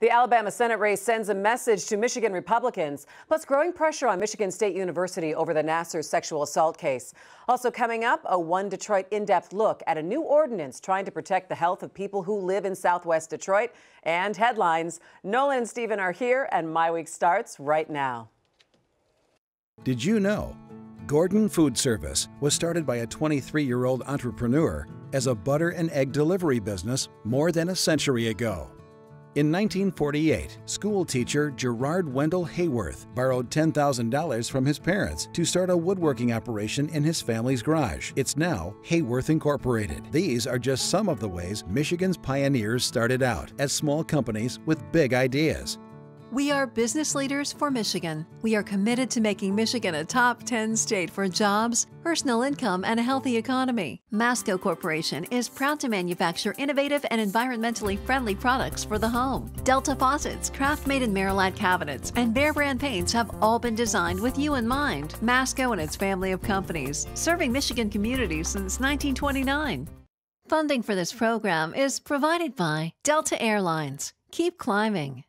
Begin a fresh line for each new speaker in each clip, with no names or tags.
The Alabama Senate race sends a message to Michigan Republicans, plus growing pressure on Michigan State University over the Nasser sexual assault case. Also coming up, a One Detroit in-depth look at a new ordinance trying to protect the health of people who live in Southwest Detroit. And headlines. Nolan and Stephen are here, and MiWeek starts right now.
Did you know Gordon Food Service was started by a 23-year-old entrepreneur as a butter and egg delivery business more than a century ago? In 1948, school teacher Gerard Wendell Hayworth borrowed $10,000 from his parents to start a woodworking operation in his family's garage. It's now Hayworth Incorporated. These are just some of the ways Michigan's pioneers started out as small companies with big ideas.
We are business leaders for Michigan. We are committed to making Michigan a top 10 state for jobs, personal income, and a healthy economy. Masco Corporation is proud to manufacture innovative and environmentally friendly products for the home. Delta faucets, craft-made in Merillat cabinets, and Behr brand paints have all been designed with you in mind. Masco and its family of companies, serving Michigan communities since 1929. Funding for this program is provided by Delta Airlines. Keep climbing.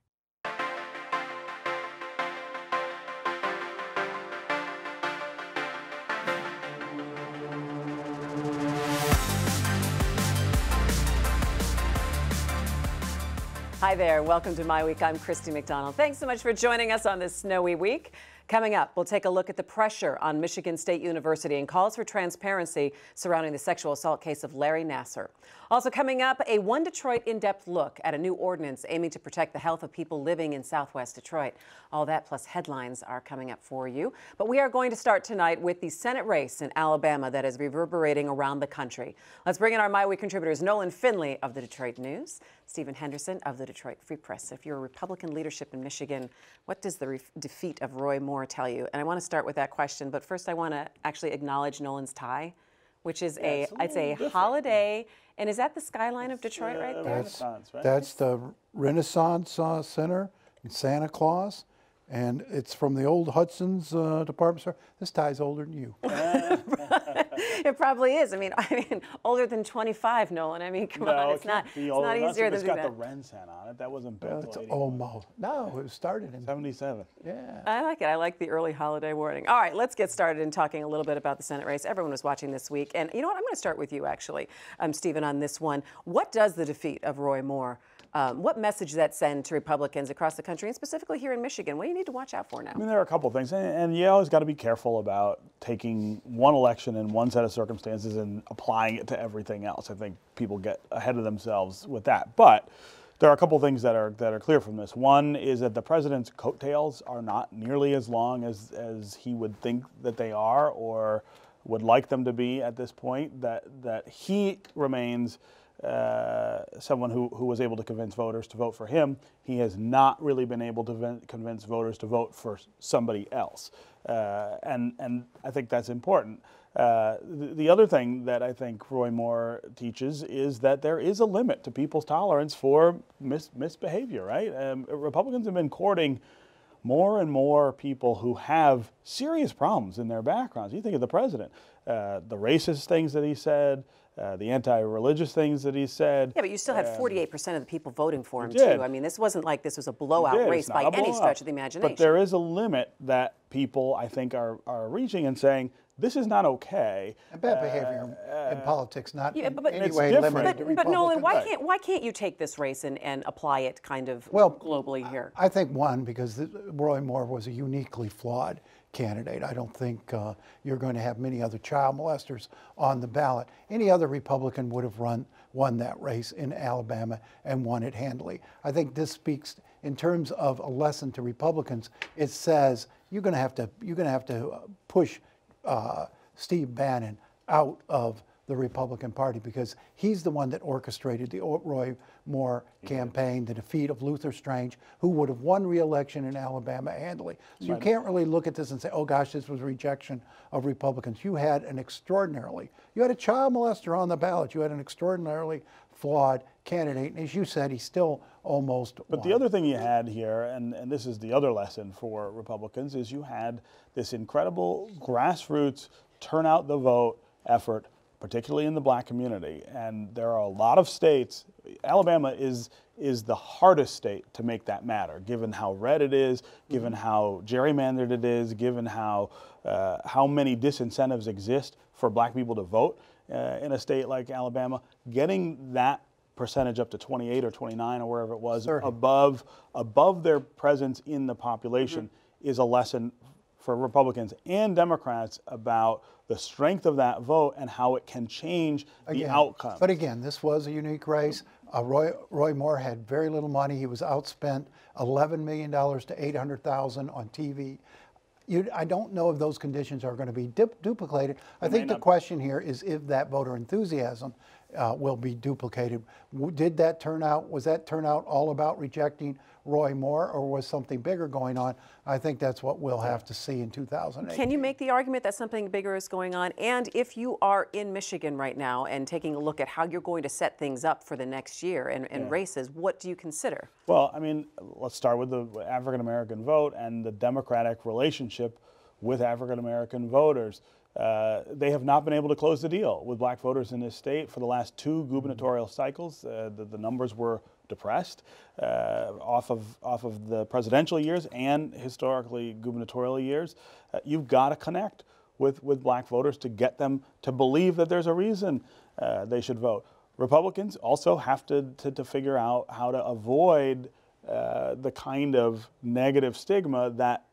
Hi there. Welcome to MiWeek. I'm Christy McDonald. Thanks so much for joining us on this snowy week. Coming up, we'll take a look at the pressure on Michigan State University and calls for transparency surrounding the sexual assault case of Larry Nasser. Also coming up, a One Detroit in-depth look at a new ordinance aiming to protect the health of people living in Southwest Detroit. All that plus headlines are coming up for you. But we are going to start tonight with the Senate race in Alabama that is reverberating around the country. Let's bring in our MiWeek contributors, Nolan Finley of the Detroit News, Stephen Henderson of the Detroit Free Press. If you're Republican leadership in Michigan, what does the defeat of Roy Moore tell you? And I want to start with that question, but first I want to actually acknowledge Nolan's tie, which is it's a holiday. And is that the skyline of Detroit right there?
That's the Renaissance Center in Santa Claus, and it's from the old Hudson's department store. This tie's older than you.
It probably is. I mean, older than 25, Nolan. I mean, come on, it's not easier than that.
It's got the Ren cent on it. That wasn't built
It's almost. No, it was started in
77.
Yeah.
I like it. I like the early holiday warning. All right, let's get started in talking a little bit about the Senate race. Everyone was watching this week. And you know what? I'm going to start with you, actually, Stephen, on this one. What does the defeat of Roy Moore, what message does that send to Republicans across the country, and specifically here in Michigan? What do you need to watch out for now?
I mean, there are a couple of things. And you always got to be careful about taking one election and one set of circumstances and applying it to everything else. I think people get ahead of themselves with that. But there are a couple of things that are clear from this. One is that the president's coattails are not nearly as long as he would think that they are or would like them to be at this point, that he remains someone who was able to convince voters to vote for him. He has not really been able to convince voters to vote for somebody else. And I think that's important. The other thing that I think Roy Moore teaches is that there is a limit to people's tolerance for misbehavior, right? Republicans have been courting more and more people who have serious problems in their backgrounds. You think of the president, the racist things that he said, the anti-religious things that he said.
Yeah, but you still had 48% of the people voting for him,
did.
too. I mean, this wasn't like this was a blowout race by any stretch of the imagination.
But there is a limit that people, I think, are reaching and saying, this is not okay.
And bad behavior in politics, not in any
it's
way
different.
limited to
But Nolan,
Republicans.
why can't you take this race and apply it kind of globally here?
I think, one, because Roy Moore was a uniquely flawed candidate. I don't think you're going to have many other child molesters on the ballot. Any other Republican would have won that race in Alabama and won it handily. I think this speaks in terms of a lesson to Republicans. It says you're going to have to push Steve Bannon out of the Republican Party because he's the one that orchestrated the Roy Moore campaign, the defeat of Luther Strange, who would have won re-election in Alabama handily. So you can't really look at this and say, oh gosh, this was rejection of Republicans. You had a child molester on the ballot. You had an extraordinarily flawed candidate. And as you said, he still almost won.
But the other thing you had here, and this is the other lesson for Republicans, is you had this incredible grassroots turn out the vote effort particularly in the black community. And there are a lot of states. Alabama is the hardest state to make that matter, given how red it is, given how gerrymandered it is, given how many disincentives exist for black people to vote in a state like Alabama. Getting that percentage up to 28 or 29 or wherever it was, above their presence in the population is a lesson for Republicans and Democrats about the strength of that vote and how it can change the outcome.
But again, this was a unique race. Roy Moore had very little money. He was outspent $11 million to $800,000 on TV. I don't know if those conditions are going to be duplicated. I think the question here is if that voter enthusiasm will be duplicated. Did that turnout, was that turnout all about rejecting Roy Moore, or was something bigger going on? I think that's what we'll have to see in 2008.
Can you make the argument that something bigger is going on? And if you are in Michigan right now and taking a look at how you're going to set things up for the next year and races, what do you consider?
Well, I mean, let's start with the African-American vote and the Democratic relationship with African-American voters. They have not been able to close the deal with black voters in this state for the last 2 gubernatorial cycles. The numbers were depressed off of the presidential years and historically gubernatorial years. You've got to connect with black voters to get them to believe that there's a reason they should vote. Republicans also have to figure out how to avoid the kind of negative stigma that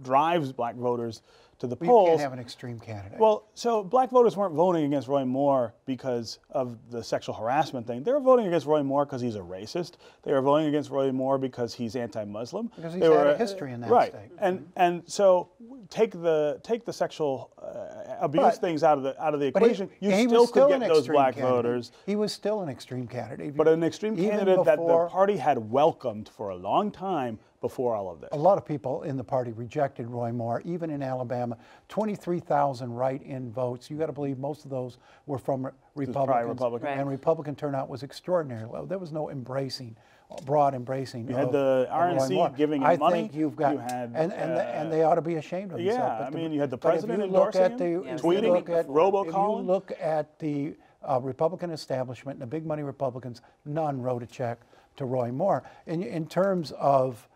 drives black voters to the polls.
You can't have an extreme candidate.
Well, so black voters weren't voting against Roy Moore because of the sexual harassment thing. They were voting against Roy Moore because he's a racist. They were voting against Roy Moore because he's anti-Muslim.
Because he's had a history in that state.
And so take the sexual abuse things out of the equation. You still could get those black voters.
He was still an extreme candidate.
But an extreme candidate that the party had welcomed for a long time before all of this.
A lot of people in the party rejected Roy Moore, even in Alabama. 23,000 write-in votes. You got to believe most of those were from Republicans. And Republican turnout was extraordinarily low. There was no broad embracing.
You had the RNC giving him money.
I think you've got, and they ought to be ashamed of themselves.
Yeah, I mean, you had the president endorsing him, tweeting, robocalling.
If you look at the Republican establishment, the big money Republicans, none wrote a check to Roy Moore. In terms of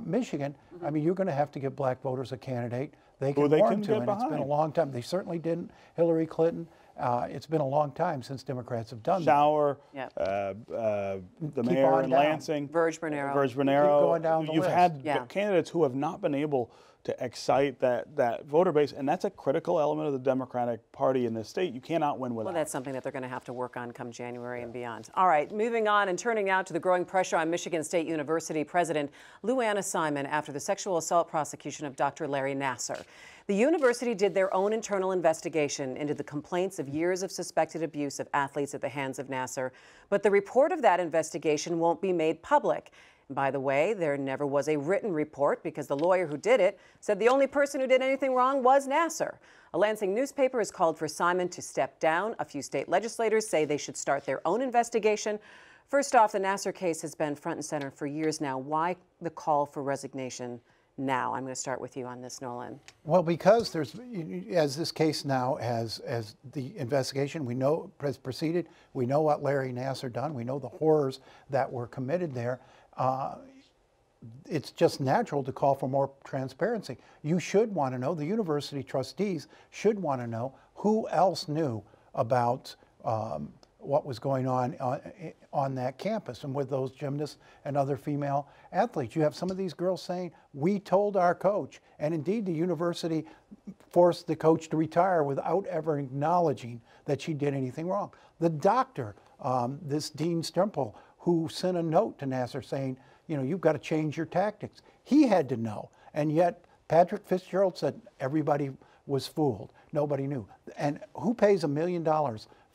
Michigan, I mean, you're going to have to give black voters a candidate they can warm to, and it's been a long time. They certainly didn't. Hillary Clinton. It's been a long time since Democrats have done
that. The mayor in Lansing,
Verge Bernero.
Keep going down the
You've
list.
had candidates who have not been able to excite that voter base, and that's a critical element of the Democratic Party in this state. You cannot win without.
Well, that's something that they're going to have to work on come January and beyond. All right, moving on and turning now to the growing pressure on Michigan State University President Lou Simon after the sexual assault prosecution of Dr. Larry Nasser. The university did their own internal investigation into the complaints of years of suspected abuse of athletes at the hands of Nasser, but the report of that investigation won't be made public. By the way, there never was a written report because the lawyer who did it said the only person who did anything wrong was Nasser. A Lansing newspaper has called for Simon to step down. A few state legislators say they should start their own investigation. First off, the Nasser case has been front and center for years now. Why the call for resignation now? I'm going to start with you on this, Nolan.
Well, because there's, as this case now, as the investigation we know has proceeded, we know what Larry Nasser done, we know the horrors that were committed there. It's just natural to call for more transparency. You should want to know, the university trustees should want to know who else knew about what was going on that campus and with those gymnasts and other female athletes. You have some of these girls saying, we told our coach, and indeed the university forced the coach to retire without ever acknowledging that she did anything wrong. The doctor, this Dean Stemple, who sent a note to Nasser saying, you know, you've got to change your tactics. He had to know, and yet Patrick Fitzgerald said everybody was fooled. Nobody knew. And who pays $1 million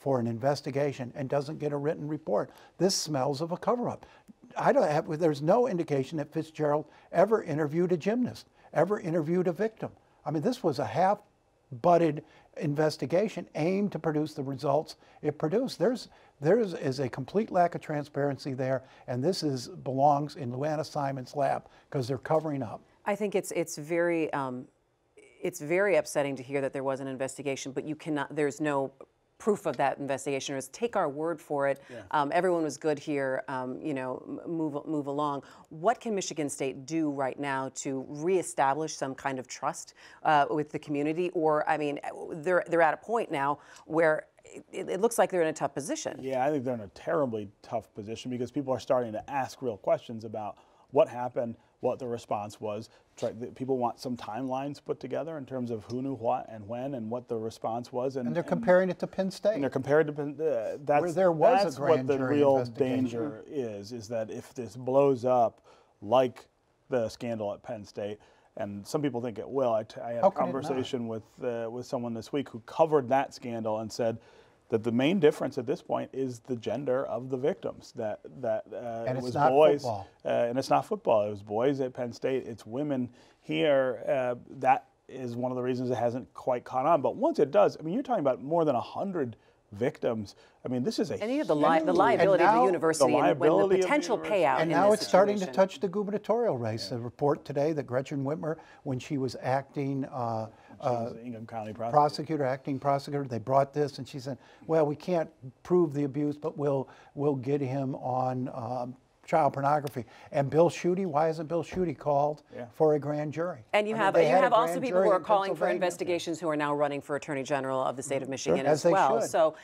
for an investigation and doesn't get a written report? This smells of a cover-up. There's no indication that Fitzgerald ever interviewed a gymnast, ever interviewed a victim. I mean, this was a half-butted investigation aimed to produce the results it produced. There is a complete lack of transparency there, and this belongs in Lou Simon's lap because they're covering up.
I think it's very upsetting to hear that there was an investigation, but you cannot. There's no proof of that investigation, or is take our word for it. Everyone was good here, you know, move along. What can Michigan State do right now to reestablish some kind of trust with the community? Or, I mean, they're at a point now where it looks like they're in a tough position.
Yeah, I think they're in a terribly tough position because people are starting to ask real questions about what happened, what the response was. People want some timelines put together in terms of who knew what and when and what the response was. And
they're comparing it to Penn State.
And they're comparing it to Penn State. That's what the real danger is that if this blows up like the scandal at Penn State, and some people think it will. I had a conversation with someone this week who covered that scandal and said that the main difference at this point is the gender of the victims. And it was boys, and it's not football. It was boys at Penn State. It's women here. That is one of the reasons it hasn't quite caught on. But once it does, I mean, you're talking about more than 100 victims. I mean, this is a
and you have the liability of the university and the potential payout.
And now it's starting to touch the gubernatorial race. A report today that Gretchen Whitmer, when she was acting
Ingham County
acting prosecutor, they brought this and she said, well, we can't prove the abuse, but we'll get him on child pornography. And Bill Schuette, why isn't Bill Schuette called for a grand jury?
And you have also people who are calling for investigations who are now running for Attorney General of the state of Michigan as well. So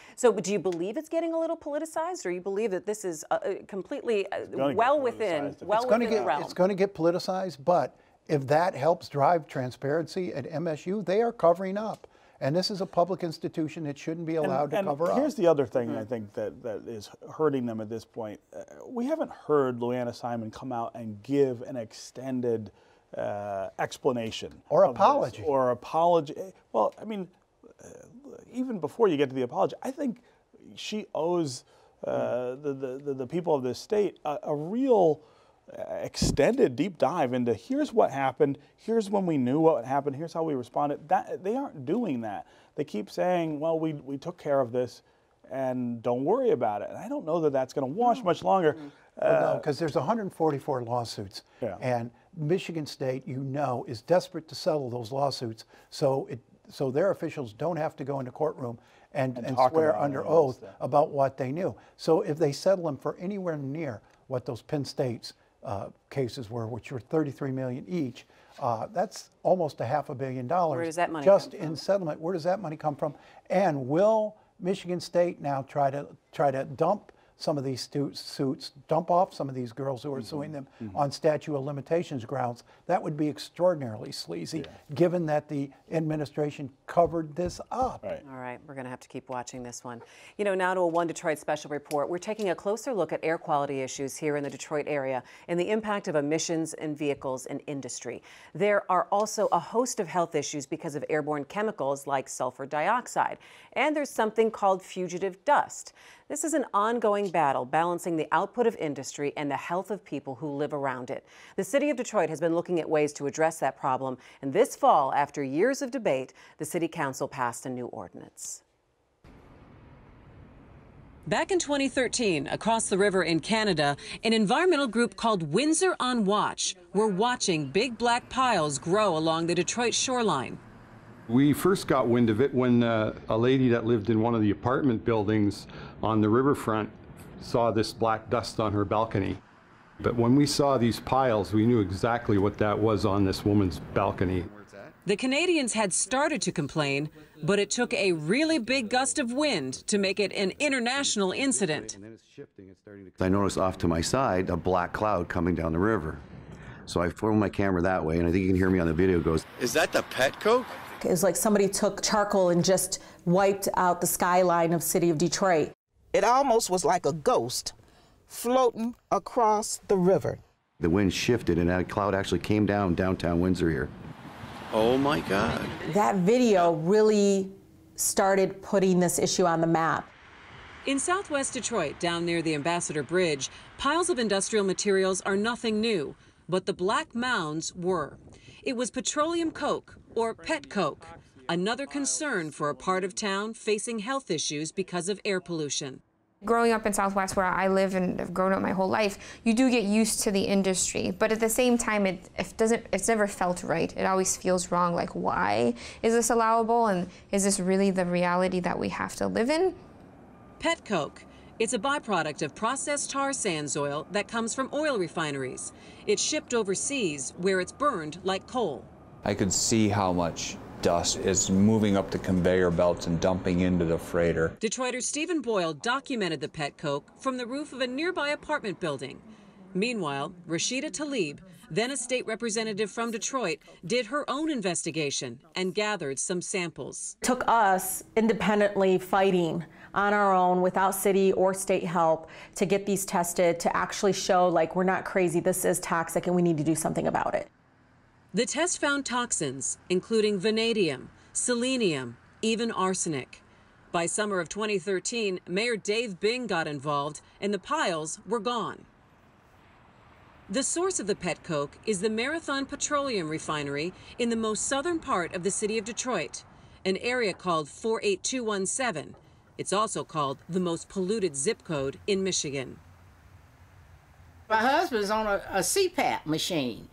do you believe it's getting a little politicized, or you believe that this is completely well within the realm?
It's going to get politicized, but if that helps drive transparency at MSU, they are covering up. And this is a public institution that shouldn't be allowed to cover up.
Here's the other thing I think that is hurting them at this point. We haven't heard Louanna Simon come out and give an extended explanation.
Or apology.
Or apology. Well, I mean, even before you get to the apology, I think she owes the people of this state a real extended deep dive into here's what happened, here's when we knew what happened, here's how we responded. They aren't doing that. They keep saying, well, we took care of this and don't worry about it. And I don't know that that's going to wash much longer.
No, because there's 144 lawsuits. And Michigan State, you know, is desperate to settle those lawsuits so their officials don't have to go into courtroom and swear under oath about what they knew. So if they settle them for anywhere near what those Penn State's cases were, which were $33 million each, that's almost $500 million.
Where does that money
just
come from?
in settlement? Where does that money come from? And will Michigan State now try to dump some of these suits, dump off some of these girls who are suing them on statute of limitations grounds? That would be extraordinarily sleazy, given that the administration covered this up.
All right, we're going to have to keep watching this one. You know, now to a One Detroit special report. We're taking a closer look at air quality issues here in the Detroit area and the impact of emissions in vehicles and industry. There are also a host of health issues because of airborne chemicals like sulfur dioxide. And there's something called fugitive dust. This is an ongoing battle balancing the output of industry and the health of people who live around it. The city of Detroit has been looking at ways to address that problem, and this fall, after years of debate, the city council passed a new ordinance. Back in 2013, across the river in Canada, an environmental group called Windsor on Watch were watching big black piles grow along the Detroit shoreline.
We first got wind of it when a lady that lived in one of the apartment buildings on the riverfront saw this black dust on her balcony. But when we saw these piles, we knew exactly what that was on this woman's balcony.
The Canadians had started to complain, but it took a really big gust of wind to make it an international incident.
I noticed off to my side a black cloud coming down the river. So I formed my camera that way, and I think you can hear me on the video. It goes,
"Is that the Petcoke?"
It was like somebody took charcoal and just wiped out the skyline of the city of Detroit.
It almost was like a ghost floating across the river.
The wind shifted and that cloud actually came down downtown Windsor here.
Oh my God.
That video really started putting this issue on the map.
In southwest Detroit, down near the Ambassador Bridge, piles of industrial materials are nothing new, but the black mounds were. It was petroleum coke, or pet coke, another concern for a part of town facing health issues because of air pollution.
Growing up in Southwest, where I live and have grown up my whole life, you do get used to the industry, but at the same time, it's never felt right. It always feels wrong, like, why is this allowable, and is this really the reality that we have to live in?
Pet coke. It's a byproduct of processed tar sands oil that comes from oil refineries. It's shipped overseas, where it's burned like coal.
I could see how much dust is moving up the conveyor belts and dumping into the freighter.
Detroiter Stephen Boyle documented the pet coke from the roof of a nearby apartment building. Meanwhile, Rashida Tlaib, then a state representative from Detroit, did her own investigation and gathered some samples.
It took us independently fighting on our own without city or state help to get these tested, to actually show, like, we're not crazy, this is toxic and we need to do something about it.
The test found toxins, including vanadium, selenium, even arsenic. By summer of 2013, Mayor Dave Bing got involved and the piles were gone. The source of the pet coke is the Marathon Petroleum Refinery in the most southern part of the city of Detroit, an area called 48217. It's also called the most polluted zip code in Michigan.
My husband's on a CPAP machine.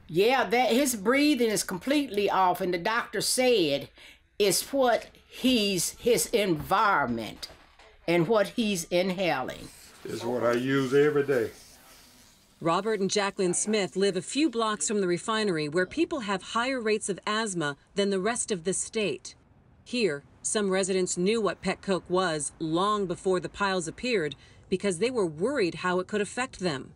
Yeah, his breathing is completely off, and the doctor said it's his environment and what he's inhaling.
It's what I use every day.
Robert and Jacqueline Smith live a few blocks from the refinery, where people have higher rates of asthma than the rest of the state. Here, some residents knew what pet coke was long before the piles appeared because they were worried how it could affect them.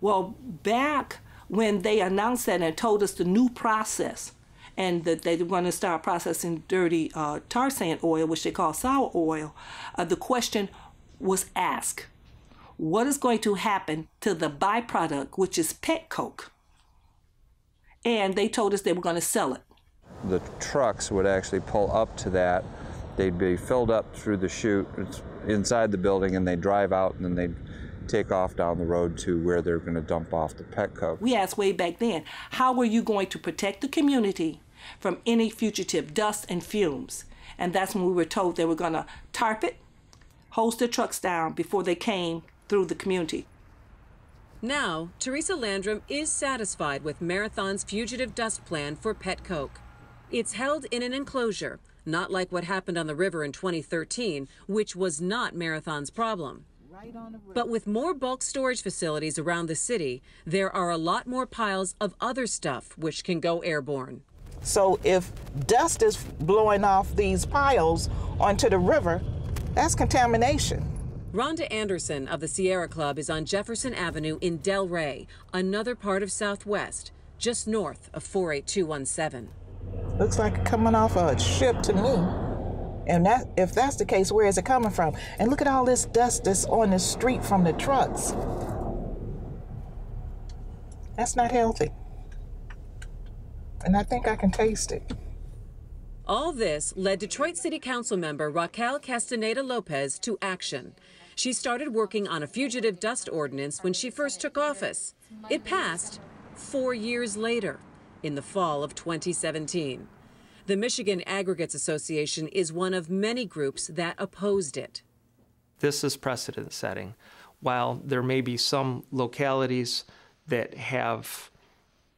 Well, back when they announced that and told us the new process, and that they were going to start processing dirty tar sand oil, which they call sour oil, the question was asked, what is going to happen to the byproduct, which is pet coke? And they told us they were going to sell it.
The trucks would actually pull up to that. They'd be filled up through the chute inside the building, and they'd drive out, and then they'd take off down the road to where they're going to dump off the pet coke.
We asked way back then, how are you going to protect the community from any fugitive dust and fumes? And that's when we were told they were going to tarp it, hose their trucks down before they came through the community.
Now, Teresa Landrum is satisfied with Marathon's fugitive dust plan for pet coke. It's held in an enclosure, not like what happened on the river in 2013, which was not Marathon's problem. But with more bulk storage facilities around the city, there are a lot more piles of other stuff which can go airborne.
So if dust is blowing off these piles onto the river, that's contamination.
Rhonda Anderson of the Sierra Club is on Jefferson Avenue in Delray, another part of Southwest, just north of 48217.
Looks like it coming off a ship to me. And if that's the case, where is it coming from? And look at all this dust that's on the street from the trucks. That's not healthy. And I think I can taste it.
All this led Detroit City Council member Raquel Castaneda Lopez to action. She started working on a fugitive dust ordinance when she first took office. It passed 4 years later, in the fall of 2017. The Michigan Aggregates Association is one of many groups that opposed it.
This is precedent setting. While there may be some localities that have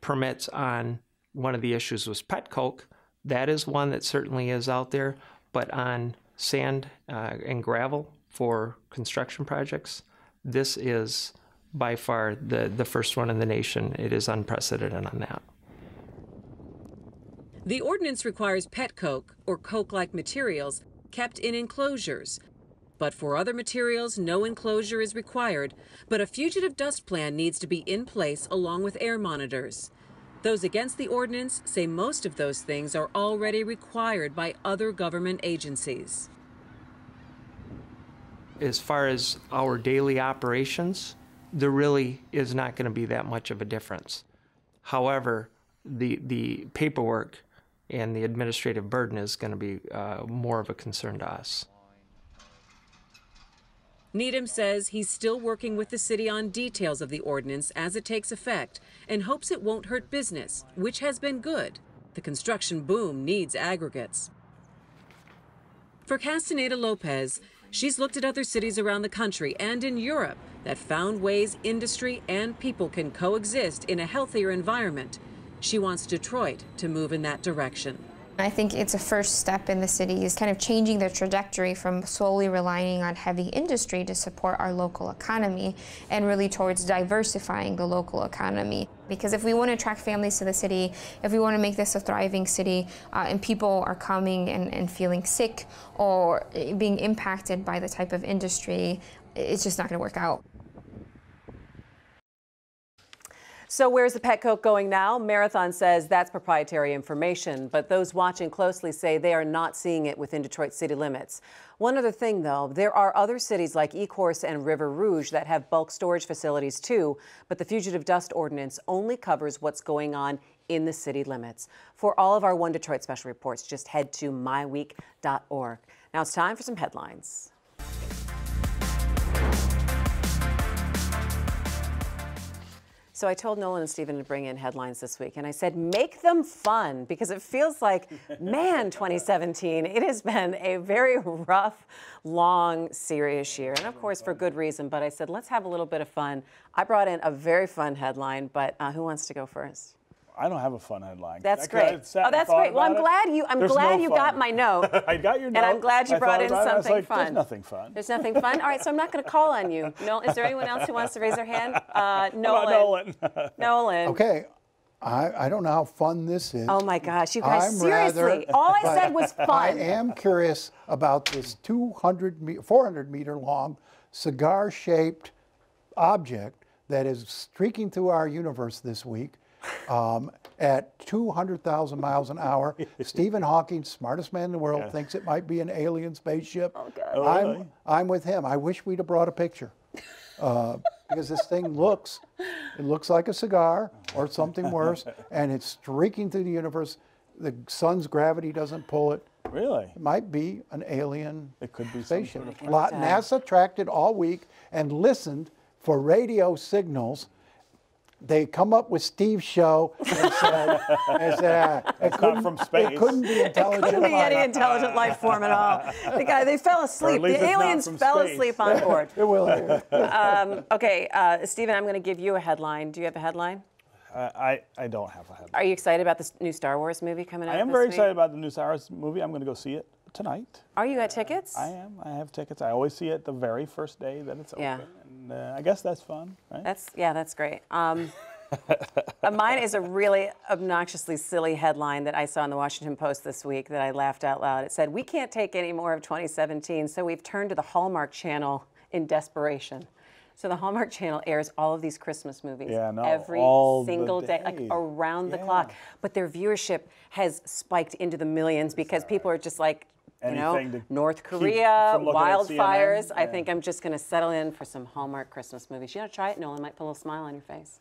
permits on, one of the issues was pet coke, that is one that certainly is out there, but on sand and gravel for construction projects, this is by far the first one in the nation. It is unprecedented on that.
The ordinance requires pet coke, or coke-like materials, kept in enclosures. But for other materials, no enclosure is required, but a fugitive dust plan needs to be in place along with air monitors. Those against the ordinance say most of those things are already required by other government agencies.
As far as our daily operations, there really is not going to be that much of a difference. However, the paperwork and the administrative burden is going to be more of a concern to us.
Needham says he's still working with the city on details of the ordinance as it takes effect and hopes it won't hurt business, which has been good. The construction boom needs aggregates. For Castaneda Lopez, She's looked at other cities around the country and in Europe that found ways industry and people can coexist in a healthier environment. She wants Detroit to move in that direction.
I think it's a first step in the city is kind of changing the trajectory from solely relying on heavy industry to support our local economy and really towards diversifying the local economy. Because if we want to attract families to the city, if we want to make this a thriving city, and people are coming and feeling sick or being impacted by the type of industry, it's just not going to work out.
So where's the pet coke going now? Marathon says that's proprietary information, but those watching closely say they are not seeing it within Detroit city limits. One other thing, though, there are other cities like Ecorse and River Rouge that have bulk storage facilities, too, but the fugitive dust ordinance only covers what's going on in the city limits. For all of our One Detroit special reports, just head to MyWeek.org. Now it's time for some headlines. So I told Nolan and Stephen to bring in headlines this week, and I said, make them fun, because it feels like, man, 2017, it has been a very rough, long, serious year, and of course for good reason, but I said, let's have a little bit of fun. I brought in a very fun headline, but who wants to go first?
I don't have a fun headline.
That's great. Oh, that's great. Well, I'm glad you got my note.
I got your note.
And I'm glad you brought in something fun.
There's nothing fun.
There's nothing fun? All right, so I'm not going to call on you. No, is there anyone else who wants to raise their hand? Nolan. Nolan.
Okay. I don't know how fun this is.
Oh my gosh, you guys, seriously. All I said was fun.
I am curious about this 400 meter long cigar-shaped object that is streaking through our universe this week. At 200,000 miles an hour. Stephen Hawking, smartest man in the world, thinks it might be an alien spaceship.
Oh, God.
I'm with him. I wish we'd have brought a picture. Because this thing looks like a cigar or something worse, and it's streaking through the universe. The sun's gravity doesn't pull it.
Really?
It might be an alien spaceship.
NASA
tracked it all week and listened for radio signals. They come up with Steve's show and said it couldn't be intelligent.
It couldn't be any intelligent life form at all. They fell asleep. The aliens fell asleep on board.
It will.
Okay, Stephen, I'm going to give you a headline. Do you have a headline?
I don't have a headline.
Are you excited about this new Star Wars movie coming out?
I am very excited about the new Star Wars movie. I'm going to go see it tonight.
Are you at tickets?
I am. I have tickets. I always see it the very first day that it's open. And I guess that's fun, right?
That's great. Mine is a really obnoxiously silly headline that I saw in the Washington Post this week that I laughed out loud. It said, "We can't take any more of 2017, so we've turned to the Hallmark Channel in desperation." So the Hallmark Channel airs all of these Christmas movies every single day, like around the clock. But their viewership has spiked into the millions because people are just like, North Korea, wildfires. I think I'm just going to settle in for some Hallmark Christmas movies. You want to try it, Nolan? Might put a little smile on your face.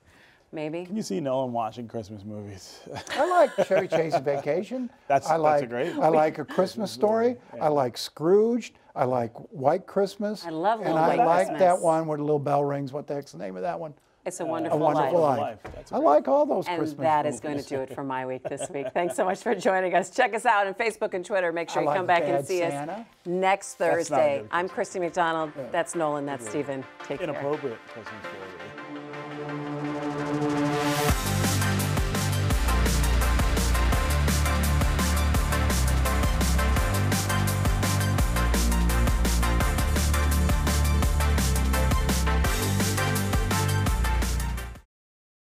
Maybe.
Can you see Nolan watching Christmas movies?
I like Chevy Chase's Vacation.
That's
I like A Christmas Story. I like Scrooged. I like White Christmas.
I love White Christmas.
And I like that one where the little bell rings. What the heck's the name of that one?
It's a Wonderful
Life. I like all those Christmas movies.
And that is going to do it for my week this week. Thanks so much for joining us. Check us out on Facebook and Twitter. Make sure you come back and see us next Thursday. I'm Christy McDonald. That's Nolan. That's Stephen. Take care.
Inappropriate Christmas story.